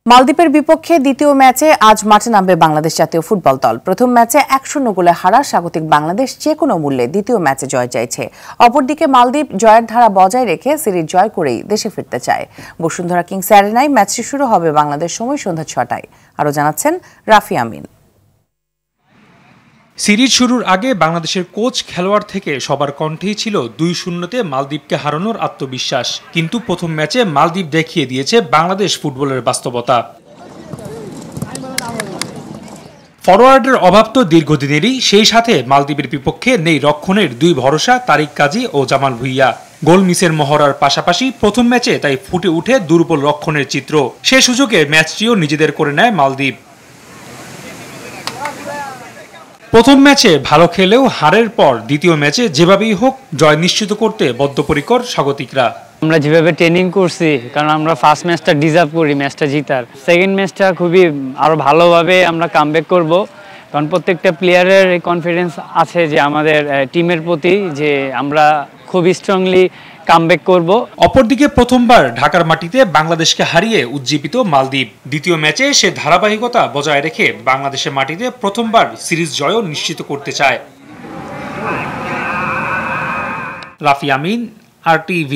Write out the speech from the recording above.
মালদ্বীপের বিপক্ষে দ্বিতীয় ম্যাচে আজ মাঠে নামবে বাংলাদেশ জাতীয় ফুটবল দল। প্রথম ম্যাচে ১-০ গোলে হারা স্বাগতিক বাংলাদেশ যে কোনো মূল্যে দ্বিতীয় ম্যাচে জয় চাইছে। অপরদিকে মালদ্বীপ জয়ের ধারা বজায় রেখে সিরিজ জয় করেই দেশে ফিরতে চায়। বসুন্ধরা কিংস অ্যারেনায় ম্যাচটি শুরু হবে বাংলাদেশ সময় সন্ধ্যা ৬টায়। আরও জানাচ্ছেন রাফি আমিন। সিরিজ শুরুর আগে বাংলাদেশের কোচ খেলোয়াড় থেকে সবার কণ্ঠেই ছিল ২-০তে মালদ্বীপকে হারানোর আত্মবিশ্বাস। কিন্তু প্রথম ম্যাচে মালদ্বীপ দেখিয়ে দিয়েছে বাংলাদেশ ফুটবলের বাস্তবতা। ফরোয়ার্ডের অভাব তো দীর্ঘদিনেরই, সেই সাথে মালদ্বীপের বিপক্ষে নেই রক্ষণের দুই ভরসা তারিক কাজী ও জামাল ভুঁইয়া। গোল মিসের মহড়ার পাশাপাশি প্রথম ম্যাচে তাই ফুটে উঠে দুর্বল রক্ষণের চিত্র। সে সুযোগে ম্যাচটিও নিজেদের করে নেয় মালদ্বীপ। প্রথম ম্যাচে ভালো খেলেও হারের পর দ্বিতীয় ম্যাচে যেভাবেই হোক জয় নিশ্চিত করতে বদ্ধপরিকর স্বাগতিকরা। আমরা যেভাবে ট্রেনিং করছি, কারণ আমরা ফার্স্ট ম্যাচটা ডিজার্ভ করি ম্যাচটা জিতার, সেকেন্ড ম্যাচটা খুবই আরো ভালোভাবে আমরা কামব্যাক করব, কারণ প্রত্যেকটা প্লেয়ারের কনফিডেন্স আছে যে আমাদের টিমের প্রতি, যে আমরা খুব স্ট্রংলি কামব্যাক করব। অপরদিকে প্রথমবার ঢাকার মাটিতে বাংলাদেশকে হারিয়ে উজ্জীবিত মালদ্বীপ। দ্বিতীয় ম্যাচে সে ধারাবাহিকতা বজায় রেখে বাংলাদেশের মাটিতে প্রথমবার সিরিজ জয়ও নিশ্চিত করতে চায়। রাফি আমিন, RTV।